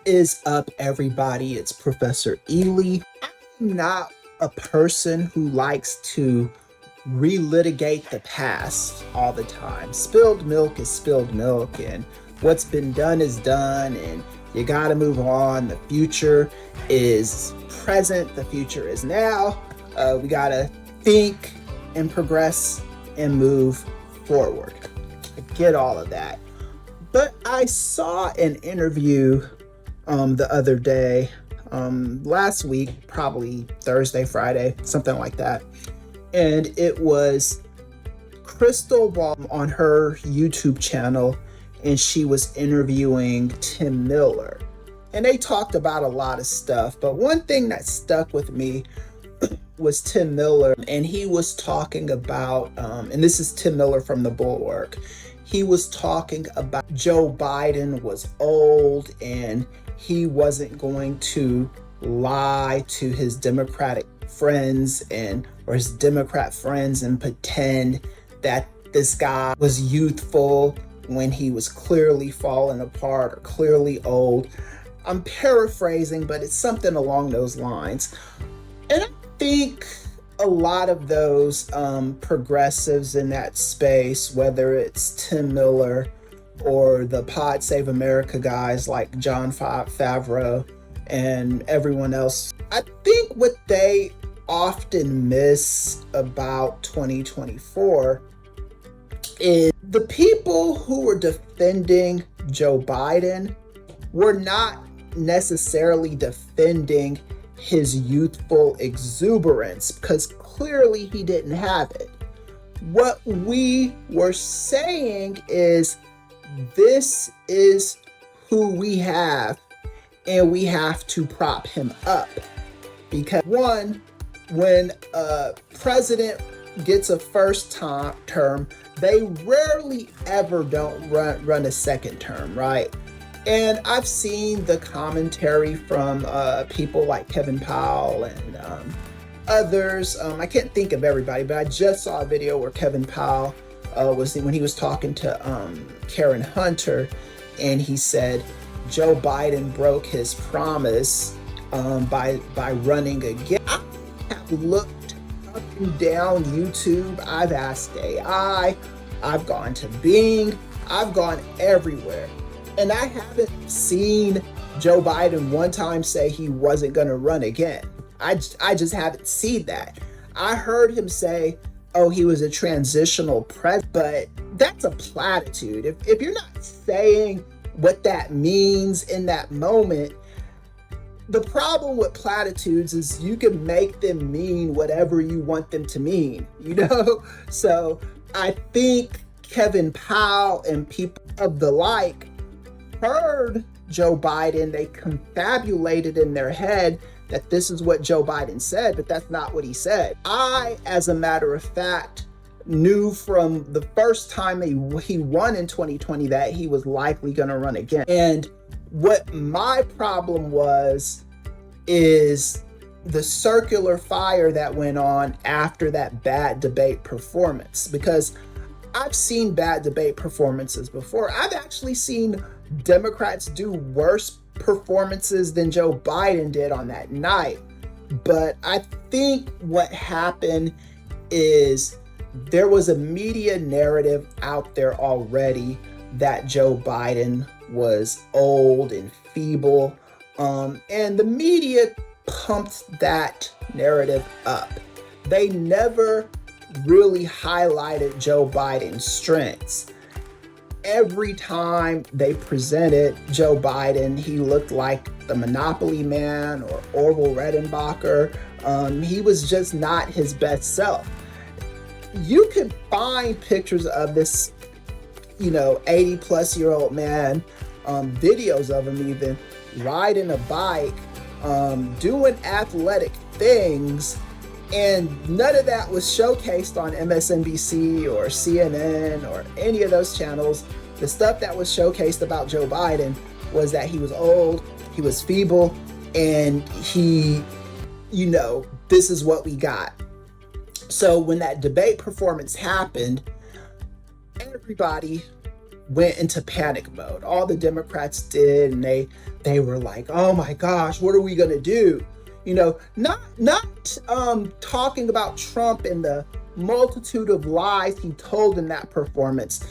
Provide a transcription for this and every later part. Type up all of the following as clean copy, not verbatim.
Is up, everybody? It's Professor Ealy. I'm not a person who likes to relitigate the past all the time. Spilled milk is spilled milk, and what's been done is done, and you gotta move on. The future is present, the future is now. We gotta think and progress and move forward. I get all of that. But I saw an interview the other day, last week, probably Thursday, Friday, something like that. And it was Kristoffer on her YouTube channel, and she was interviewing Tim Miller. And they talked about a lot of stuff, but one thing that stuck with me was Tim Miller, and he was talking about, and this is Tim Miller from The Bulwark, he was talking about Joe Biden was old and he wasn't going to lie to his Democratic friends or his Democrat friends and pretend that this guy was youthful when he was clearly falling apart or clearly old. I'm paraphrasing, but it's something along those lines. And I think a lot of those progressives in that space, whether it's Tim Miller or the Pod Save America guys like Jon Favreau and everyone else, I think what they often miss about 2024 is the people who were defending Joe Biden were not necessarily defending his youthful exuberance, because clearly he didn't have it. What we were saying is, this is who we have, and we have to prop him up. Because one, when a president gets a first term, they rarely ever don't run a second term, right? And I've seen the commentary from people like Kevin Powell and others. I can't think of everybody, but I just saw a video where Kevin Powell when he was talking to Karen Hunter, and he said Joe Biden broke his promise by running again. I have looked up and down YouTube. I've asked AI. I've gone to Bing. I've gone everywhere. And I haven't seen Joe Biden one time say he wasn't going to run again. I just haven't seen that. I heard him say, oh, he was a transitional president, but that's a platitude. If you're not saying what that means in that moment, the problem with platitudes is you can make them mean whatever you want them to mean, you know? So I think Kevin Powell and people of the like heard Joe Biden, they confabulated in their head that this is what Joe Biden said, but that's not what he said. I, as a matter of fact, knew from the first time he won in 2020 that he was likely going to run again. And what my problem is the circular fire that went on after that bad debate performance, because I've seen bad debate performances before. I've actually seen Democrats do worse performances than Joe Biden did on that night. But I think what happened is there was a media narrative out there already that Joe Biden was old and feeble. And the media pumped that narrative up. They never really highlighted Joe Biden's strengths. Every time they presented Joe Biden, he looked like the Monopoly Man or Orville Redenbacher. He was just not his best self. You could find pictures of this, 80 plus year old man, videos of him even riding a bike, doing athletic things, and none of that was showcased on MSNBC or CNN or any of those channels. The stuff that was showcased about Joe Biden was that he was old, he was feeble, and he, this is what we got. So when that debate performance happened, everybody went into panic mode. All the Democrats did, and they were like, "Oh my gosh, what are we gonna do?" Not talking about Trump and the multitude of lies he told in that performance.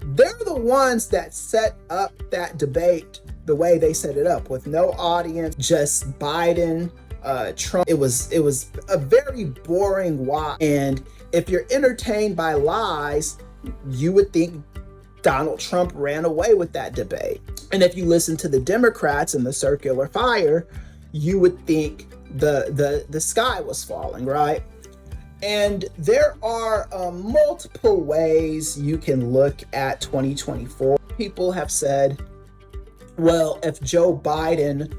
They're the ones that set up that debate the way they set it up, with no audience, just Biden, Trump. It was a very boring watch. And if you're entertained by lies, you would think Donald Trump ran away with that debate. And if you listen to the Democrats in the circular fire, you would think the sky was falling, right? And there are multiple ways you can look at 2024. People have said, well, if Joe Biden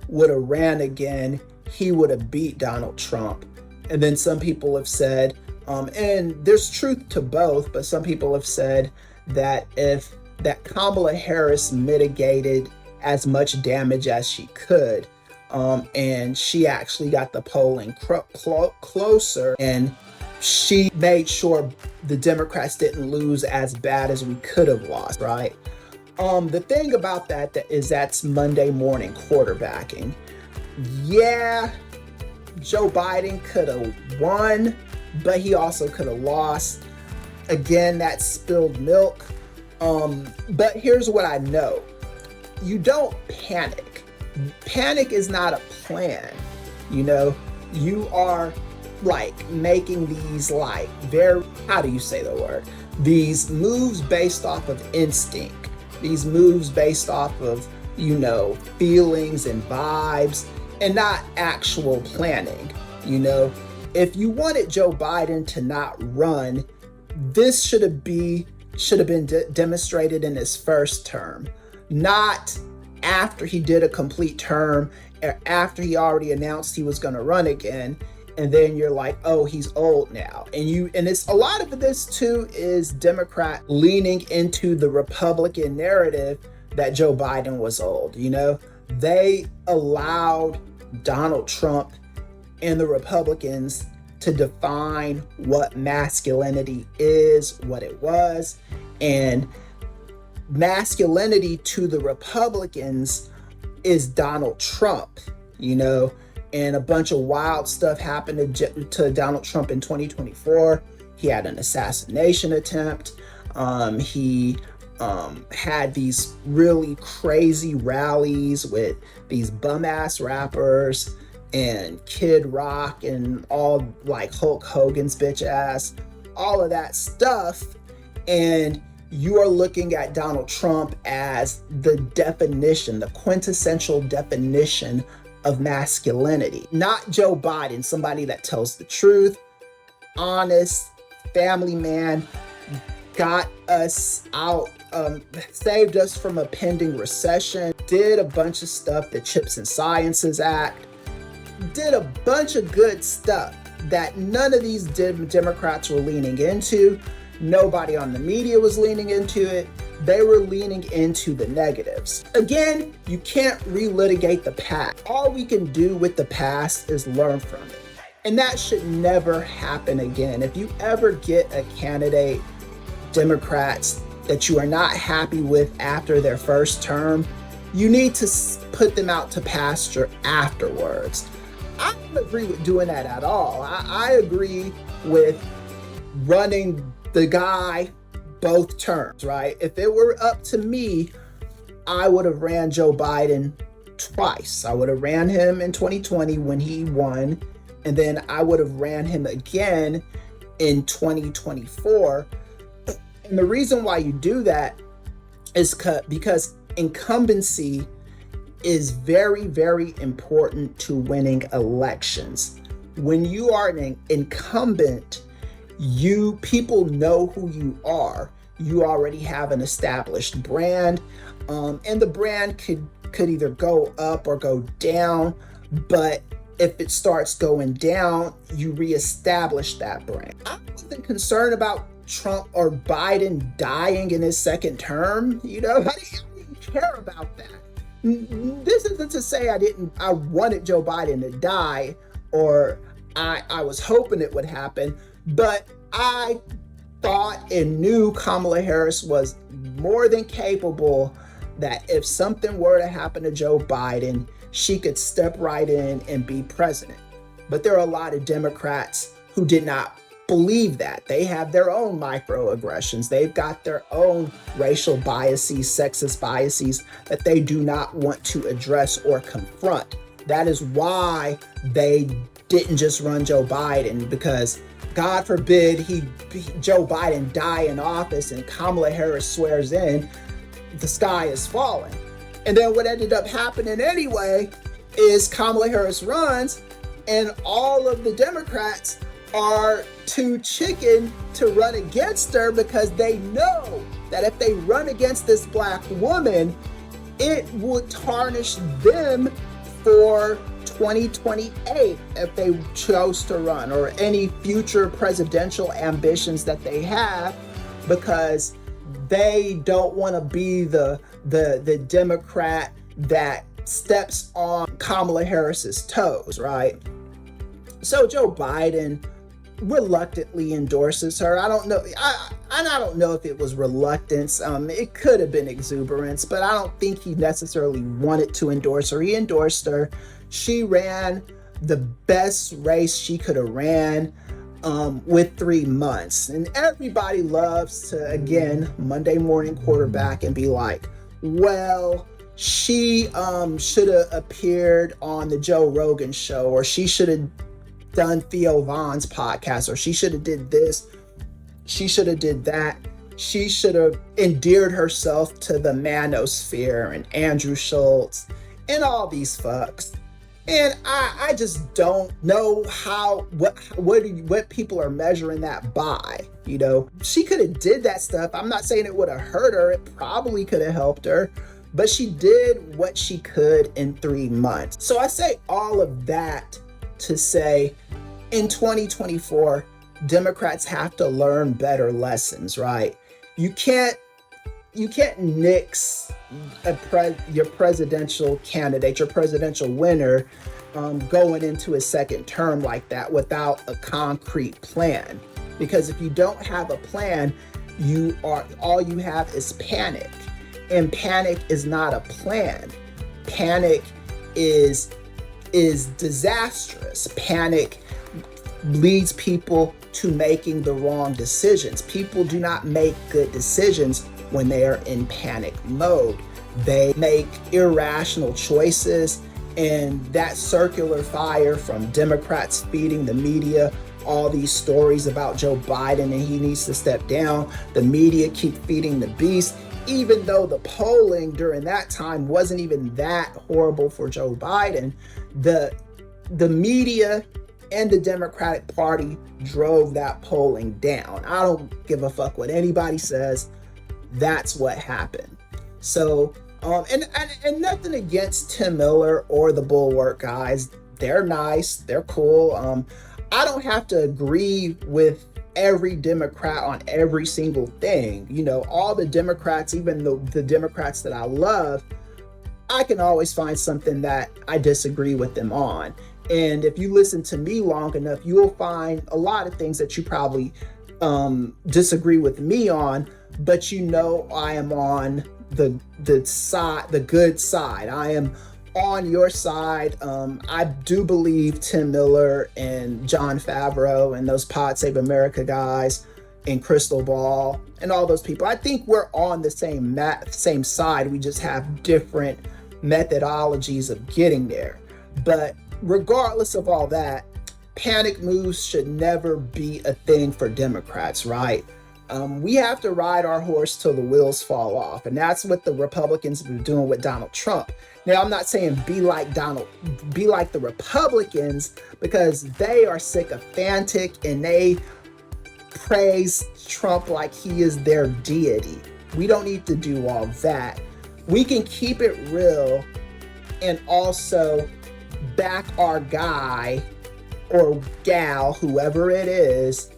would have ran again, he would have beat Donald Trump. And then some people have said, and there's truth to both, but some people have said that if that Kamala Harris mitigated as much damage as she could, and she actually got the polling closer, and she made sure the Democrats didn't lose as bad as we could have lost, right? The thing about that is that's Monday morning quarterbacking. Yeah, Joe Biden could have won, but he also could have lost. Again, that's spilled milk. But here's what I know. You don't panic. Panic is not a plan. You are like making these like very, how do you say the word? These moves based off of instinct. These moves based off of, feelings and vibes, and not actual planning. If you wanted Joe Biden to not run, this should have been demonstrated in his first term, not after he did a complete term, or after he already announced he was going to run again. And then you're like, oh, he's old now. And it's a lot of this too is Democrat leaning into the Republican narrative that Joe Biden was old. They allowed Donald Trump and the Republicans to define what masculinity is, what it was. And masculinity to the Republicans is Donald Trump, and a bunch of wild stuff happened to Donald Trump in 2024. He had an assassination attempt. He had these really crazy rallies with these bum-ass rappers and Kid Rock and all like Hulk Hogan's bitch ass, all of that stuff. And you are looking at Donald Trump as the definition, the quintessential definition of masculinity, not Joe Biden, somebody that tells the truth, honest, family man, got us out, saved us from a pending recession, did a bunch of stuff, the Chips and Sciences Act, did a bunch of good stuff that none of these Democrats were leaning into. Nobody on the media was leaning into it. They were leaning into the negatives. Again, you can't relitigate the past. All we can do with the past is learn from it. And that should never happen again. If you ever get a candidate, Democrats, that you are not happy with after their first term, you need to put them out to pasture afterwards. I don't agree with doing that at all. I agree with running the guy both terms, right? If it were up to me, I would have ran Joe Biden twice. I would have ran him in 2020 when he won, and then I would have ran him again in 2024. And the reason why you do that is because incumbency is very, very important to winning elections. When you are an incumbent, people know who you are. You already have an established brand, and the brand could either go up or go down. But if it starts going down, you reestablish that brand. I wasn't concerned about Trump or Biden dying in his second term. I didn't care about that. This isn't to say I wanted Joe Biden to die, or I was hoping it would happen. But I thought and knew Kamala Harris was more than capable that if something were to happen to Joe Biden, she could step right in and be president. But there are a lot of Democrats who did not believe that. They have their own microaggressions. They've got their own racial biases, sexist biases that they do not want to address or confront. That is why they didn't just run Joe Biden, because God forbid Joe Biden die in office and Kamala Harris swears in, the sky is falling. And then what ended up happening anyway is Kamala Harris runs and all of the Democrats are too chicken to run against her because they know that if they run against this black woman, it would tarnish them for 2028 if they chose to run, or any future presidential ambitions that they have, because they don't want to be the Democrat that steps on Kamala Harris's toes, right? So Joe Biden reluctantly endorses her. I don't know. I don't know if it was reluctance. It could have been exuberance, but I don't think he necessarily wanted to endorse her. He endorsed her. She ran the best race she could have ran with 3 months. And everybody loves to, again, Monday morning quarterback and be like, well, she should have appeared on the Joe Rogan show, or she should have done Theo Von's podcast, or she should have did this, she should have did that, she should have endeared herself to the manosphere and Andrew Schultz and all these fucks. And I just don't know what people are measuring that by. You know, she could have did that stuff. I'm not saying it would have hurt her. It probably could have helped her, but she did what she could in 3 months. So I say all of that to say, in 2024, Democrats have to learn better lessons, right? You can't nix your presidential candidate, your presidential winner, going into a second term like that without a concrete plan. Because if you don't have a plan, all you have is panic. And panic is not a plan. Panic is disastrous. Panic leads people to making the wrong decisions. People do not make good decisions when they are in panic mode. They make irrational choices, and that circular fire from Democrats feeding the media all these stories about Joe Biden and he needs to step down. The media keep feeding the beast, even though the polling during that time wasn't even that horrible for Joe Biden. The media and the Democratic Party drove that polling down. I don't give a fuck what anybody says. That's what happened. So, and nothing against Tim Miller or the Bulwark guys. They're nice. They're cool. I don't have to agree with every Democrat on every single thing. You know, all the Democrats, even the Democrats that I love, I can always find something that I disagree with them on. And if you listen to me long enough, you will find a lot of things that you probably disagree with me on, but you know I am on the side, the good side. I am on your side. I do believe Tim Miller and John Favreau and those Pod Save America guys and Crystal Ball and all those people, I think we're on the same side. We just have different methodologies of getting there. But regardless of all that, panic moves should never be a thing for Democrats, right? We have to ride our horse till the wheels fall off. And that's what the Republicans have been doing with Donald Trump. Now, I'm not saying be like the Republicans, because they are sycophantic and they praise Trump like he is their deity. We don't need to do all that. We can keep it real and also back our guy or gal, whoever it is,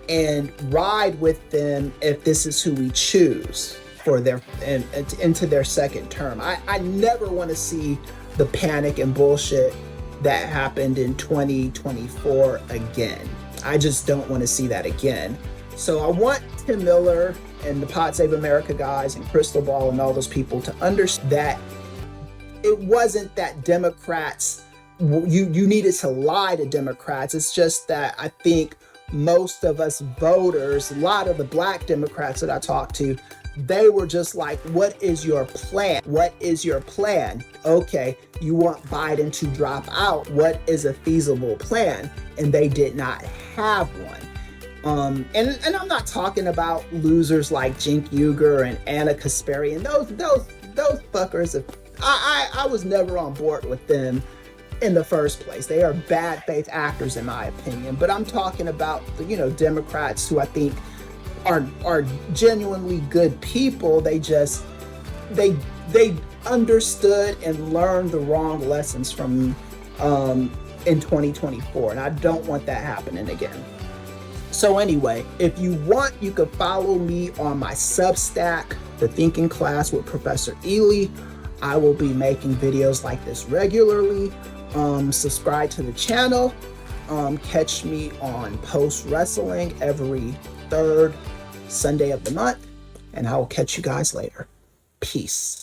and ride with them if this is who we choose for their and into their second term. I never want to see the panic and bullshit that happened in 2024 again. I just don't want to see that again. So I want Tim Miller and the Pod Save America guys and Crystal Ball and all those people to understand that it wasn't that Democrats, you needed to lie to Democrats. It's just that I think most of us voters, a lot of the Black Democrats that I talked to, they were just like, what is your plan? What is your plan? Okay, you want Biden to drop out. What is a feasible plan? And they did not have one. And I'm not talking about losers like Cenk Uygur and Anna Kasparian. Those fuckers, I was never on board with them in the first place. They are bad faith actors in my opinion. But I'm talking about the, Democrats who I think are genuinely good people. They understood and learned the wrong lessons from in 2024, and I don't want that happening again. So anyway, if you want, you can follow me on my Substack, The Thinking Class with Kristoffer Ealy. I will be making videos like this regularly. Subscribe to the channel. Catch me on Post Wrestling every third Sunday of the month, and I will catch you guys later. Peace.